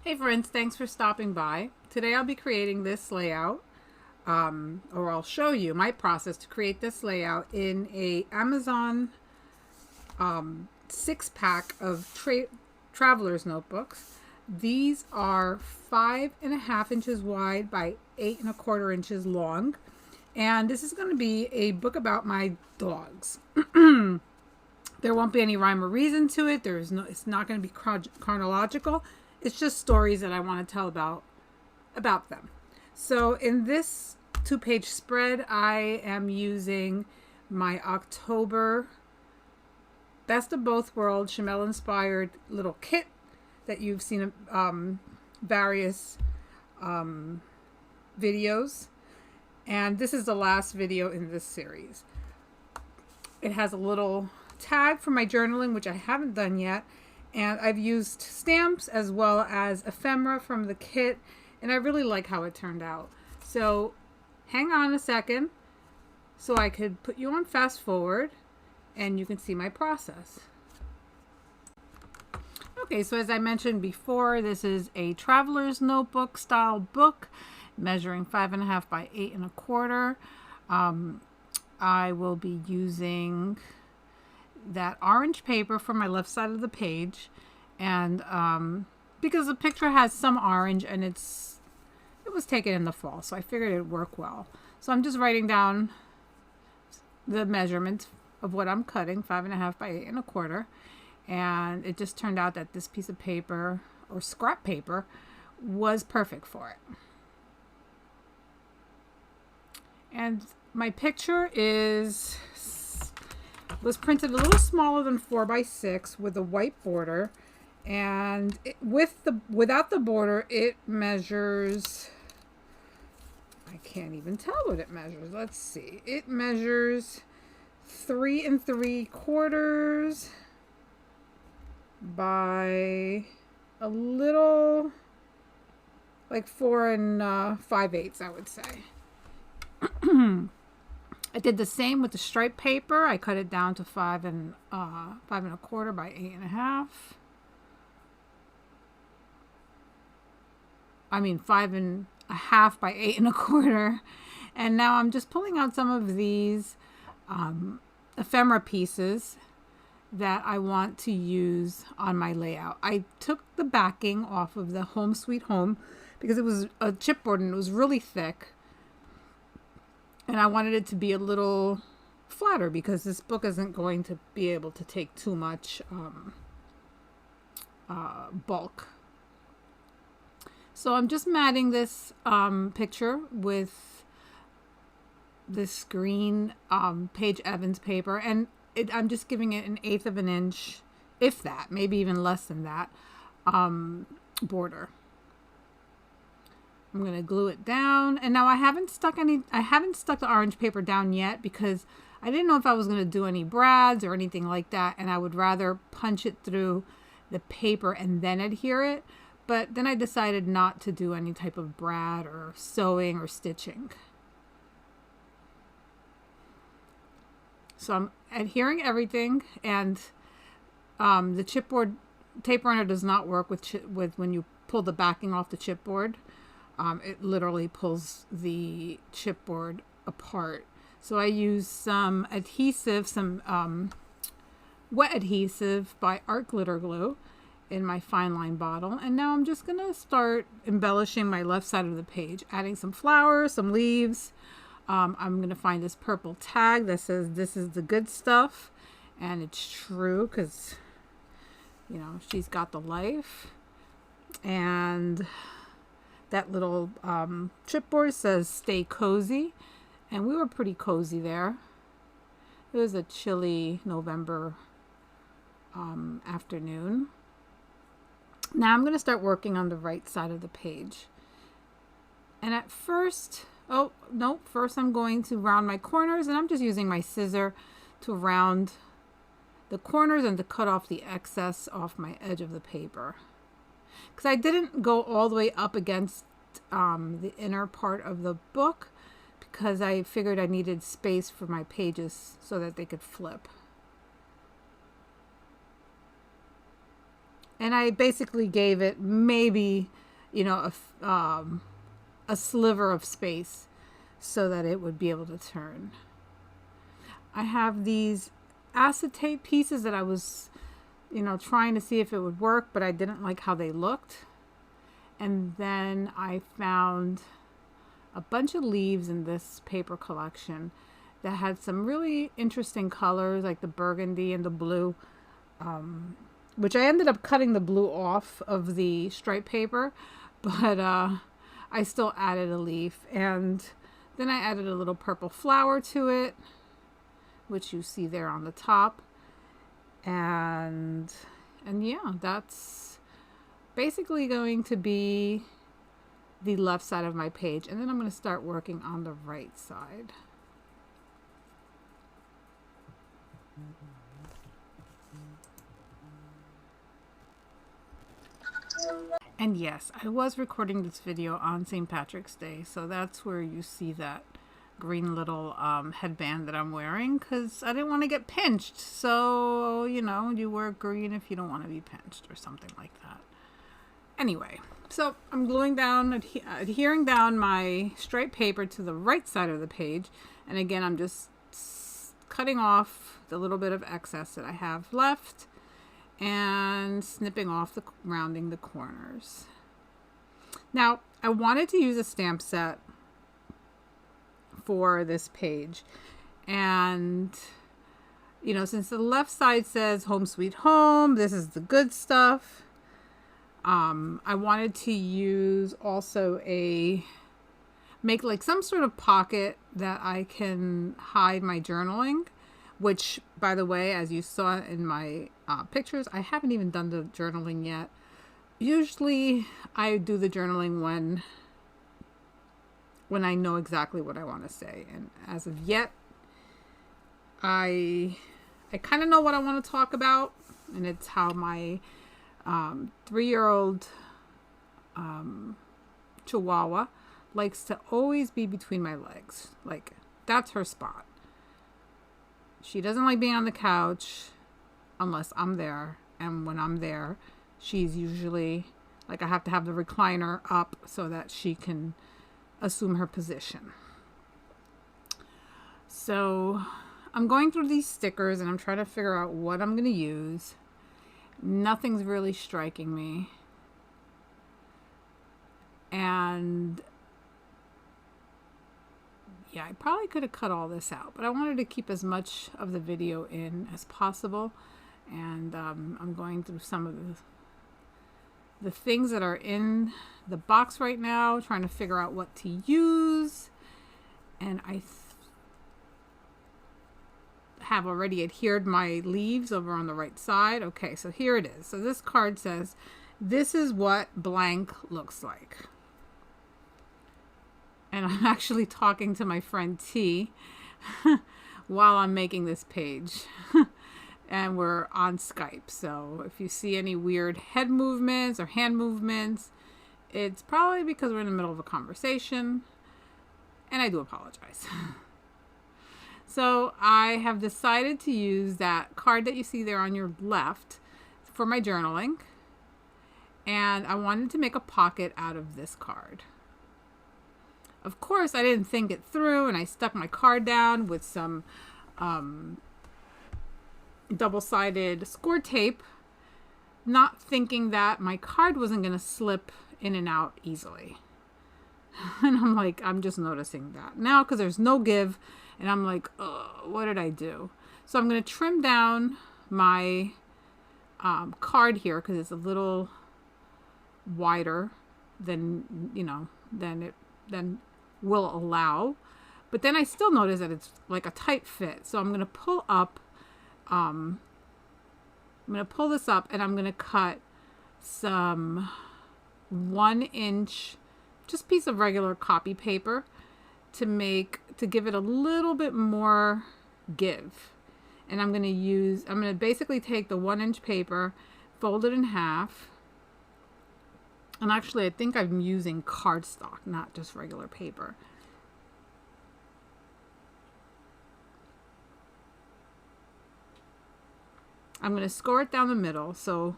Hey friends, thanks for stopping by. Today I'll be creating this layout, or I'll show you my process to create this layout in a Amazon 6-pack of traveler's notebooks. These are 5.5 inches wide by 8.25 inches long, and this is going to be a book about my dogs. There won't be any rhyme or reason to it. It's not going to be chronological. It's just stories that I want to tell about them. So in this 2-page spread, I am using my October Best of Both Worlds Chamel inspired little kit that you've seen various videos. And this is the last video in this series. It has a little tag for my journaling, which I haven't done yet. And I've used stamps as well as ephemera from the kit. And I really like how it turned out. So hang on a second so I could put you on fast forward and you can see my process. Okay, so as I mentioned before, this is a traveler's notebook style book measuring 5.5 by 8.25. I will be using that orange paper for my left side of the page, and because the picture has some orange and it was taken in the fall, so I figured it'd work well. So I'm just writing down the measurement of what I'm cutting, 5.5 by 8.25, and it just turned out that this piece of paper or scrap paper was perfect for it. And my picture was printed a little smaller than 4 by 6 with a white border, and without the border it measures, I can't even tell what it measures. Let's see. It measures 3 3/4 by a little like 4 5/8, I would say. I did the same with the striped paper. I cut it down to 5 5.25 by 8.5. I mean 5.5 by 8.25. And now I'm just pulling out some of these ephemera pieces that I want to use on my layout. I took the backing off of the Home Sweet Home because it was a chipboard and it was really thick. And I wanted it to be a little flatter because this book isn't going to be able to take too much bulk. So I'm just matting this picture with this green Paige Evans paper, and I'm just giving it 1/8 of an inch, if that, maybe even less than that, border. I'm going to glue it down. And now I haven't stuck the orange paper down yet because I didn't know if I was going to do any brads or anything like that. And I would rather punch it through the paper and then adhere it. But then I decided not to do any type of brad or sewing or stitching. So I'm adhering everything, and the chipboard tape runner does not work with when you pull the backing off the chipboard. It literally pulls the chipboard apart. So I use some adhesive, some wet adhesive by Art Glitter Glue in my fine line bottle. And now I'm just going to start embellishing my left side of the page, adding some flowers, some leaves. I'm going to find this purple tag that says "This is the good stuff." And it's true because, you know, she's got the life. And that little chipboard says "Stay cozy," and we were pretty cozy there. It was a chilly November afternoon. Now I'm going to start working on the right side of the page. And at first, first I'm going to round my corners, and I'm just using my scissor to round the corners and to cut off the excess off my edge of the paper. Because I didn't go all the way up against the inner part of the book because I figured I needed space for my pages so that they could flip. And I basically gave it maybe, you know, a sliver of space so that it would be able to turn. I have these acetate pieces that I was, you know, trying to see if it would work, but I didn't like how they looked. And then I found a bunch of leaves in this paper collection that had some really interesting colors, like the burgundy and the blue, which I ended up cutting the blue off of the stripe paper, but I still added a leaf. And then I added a little purple flower to it, which you see there on the top. And yeah, that's basically going to be the left side of my page. And then I'm going to start working on the right side. And yes, I was recording this video on St. Patrick's Day, so that's where you see that green little headband that I'm wearing, because I didn't want to get pinched. So, you know, you wear green if you don't want to be pinched or something like that. Anyway, so I'm gluing down, adhering down my striped paper to the right side of the page. And again, I'm just cutting off the little bit of excess that I have left and snipping off rounding the corners. Now, I wanted to use a stamp set for this page, and you know, since the left side says home sweet home, this is the good stuff, I wanted to use also make like some sort of pocket that I can hide my journaling, which, by the way, as you saw in my pictures, I haven't even done the journaling yet. Usually I do the journaling when I know exactly what I want to say. And as of yet, I kind of know what I want to talk about. And it's how my 3-year-old Chihuahua likes to always be between my legs. Like, that's her spot. She doesn't like being on the couch unless I'm there. And when I'm there, she's usually, like, I have to have the recliner up so that she can assume her position. So I'm going through these stickers and I'm trying to figure out what I'm going to use. Nothing's really striking me. And yeah, I probably could have cut all this out, but I wanted to keep as much of the video in as possible. And I'm going through some of the things that are in the box right now, trying to figure out what to use. And I have already adhered my leaves over on the right side. Okay, so here it is. So this card says, this is what blank looks like. And I'm actually talking to my friend T while I'm making this page. And we're on Skype. So if you see any weird head movements or hand movements, it's probably because we're in the middle of a conversation. And I do apologize. So I have decided to use that card that you see there on your left for my journaling. And I wanted to make a pocket out of this card. Of course, I didn't think it through, and I stuck my card down with some double-sided score tape, not thinking that my card wasn't going to slip in and out easily. And I'm like, I'm just noticing that now because there's no give, and I'm like, what did I do? So I'm going to trim down my card here because it's a little wider than, you know, than will allow. But then I still notice that it's like a tight fit. So I'm going to pull up, I'm going to pull this up and I'm going to cut some 1-inch, just piece of regular copy paper to give it a little bit more give. And I'm going to basically take the 1-inch paper, fold it in half. And actually, I think I'm using cardstock, not just regular paper. I'm going to score it down the middle. So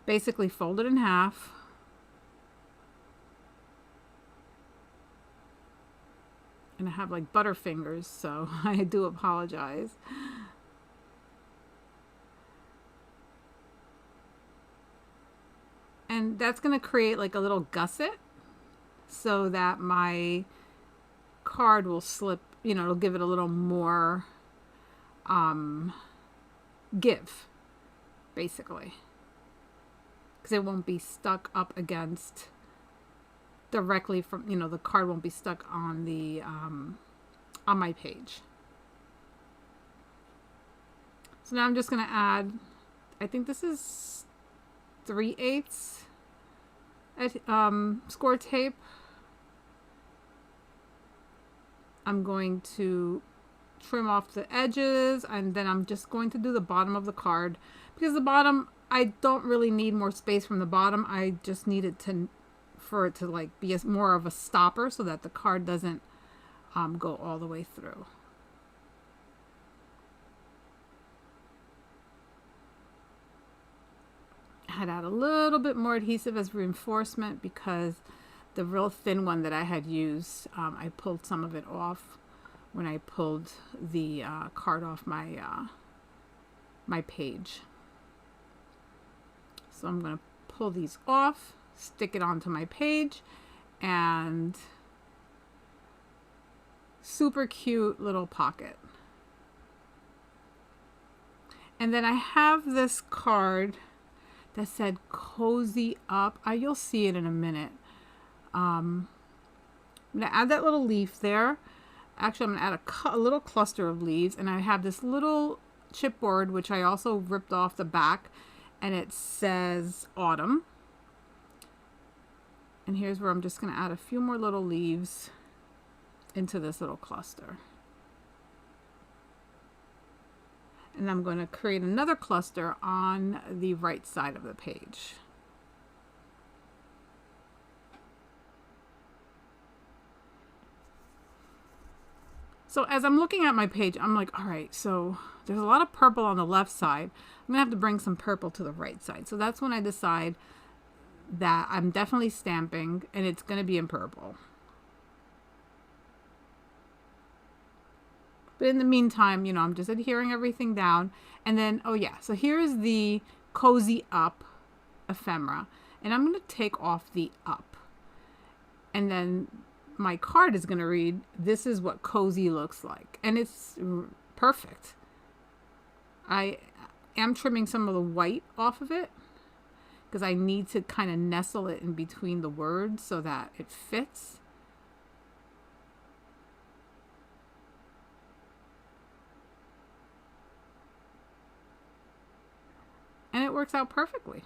basically fold it in half. And I have like butterfingers, so I do apologize. And that's going to create like a little gusset so that my card will slip, you know, it'll give it a little more give, basically. Because it won't be stuck up against directly from, you know, the card won't be stuck on the on my page. So now I'm just going to add, I think this is 3/8 score tape. I'm going to trim off the edges, and then I'm just going to do the bottom of the card, because the bottom, I don't really need more space from the bottom. I just need it to, for it to like be more of a stopper so that the card doesn't go all the way through. I'd add a little bit more adhesive as reinforcement because the real thin one that I had used, I pulled some of it off when I pulled the card off my my page. So I'm going to pull these off, stick it onto my page, and super cute little pocket. And then I have this card that said cozy up. You'll see it in a minute. I'm going to add that little leaf there. Actually, I'm going to add a little cluster of leaves, and I have this little chipboard which I also ripped off the back, and it says autumn. And here's where I'm just going to add a few more little leaves into this little cluster. And I'm going to create another cluster on the right side of the page. So as I'm looking at my page, I'm like, all right, so there's a lot of purple on the left side. I'm gonna have to bring some purple to the right side. So that's when I decide that I'm definitely stamping, and it's gonna be in purple. But in the meantime, you know, I'm just adhering everything down. And then, oh yeah, so here's the cozy up ephemera. And I'm gonna take off the up. And then my card is going to read, this is what cozy looks like. And it's perfect. I am trimming some of the white off of it because I need to kind of nestle it in between the words so that it fits. And it works out perfectly.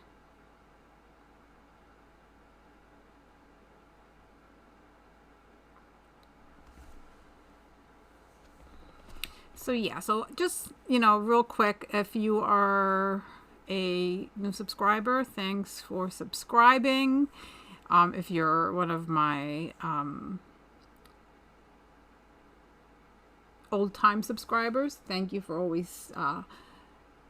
So yeah, so just, you know, real quick, if you are a new subscriber, thanks for subscribing. If you're one of my old time subscribers, thank you for always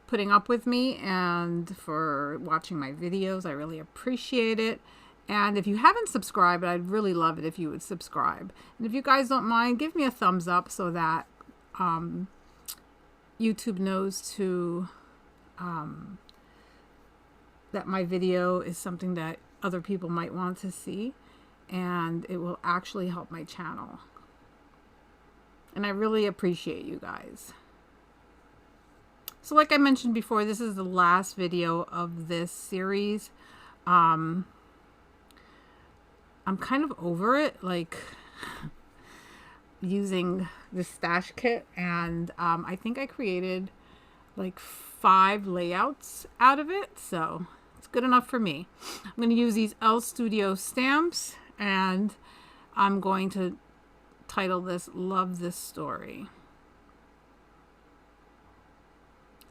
putting up with me and for watching my videos. I really appreciate it. And if you haven't subscribed, I'd really love it if you would subscribe. And if you guys don't mind, give me a thumbs up so that YouTube knows to that my video is something that other people might want to see, and it will actually help my channel. And I really appreciate you guys. So like I mentioned before, this is the last video of this series. I'm kind of over it, like using the stash kit, and I think I created like 5 layouts out of it, so it's good enough for me. I'm going to use these L Studio stamps, and I'm going to title this Love This Story.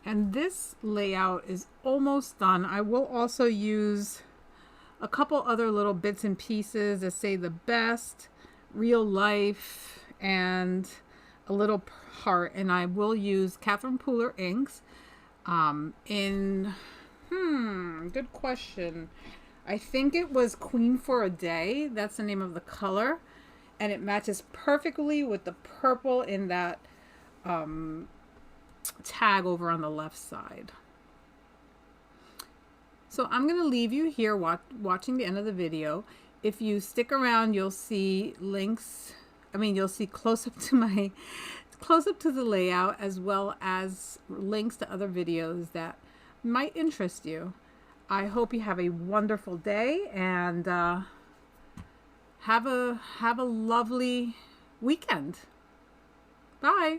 And this layout is almost done. I will also use a couple other little bits and pieces that say the best, real life, and a little heart. And I will use Catherine Pooler inks in Good question. I think it was Queen for a Day. That's the name of the color. And it matches perfectly with the purple in that tag over on the left side. So I'm going to leave you here watching the end of the video. If you stick around, you'll see links. You'll see close up to the layout, as well as links to other videos that might interest you. I hope you have a wonderful day, and have a lovely weekend. Bye.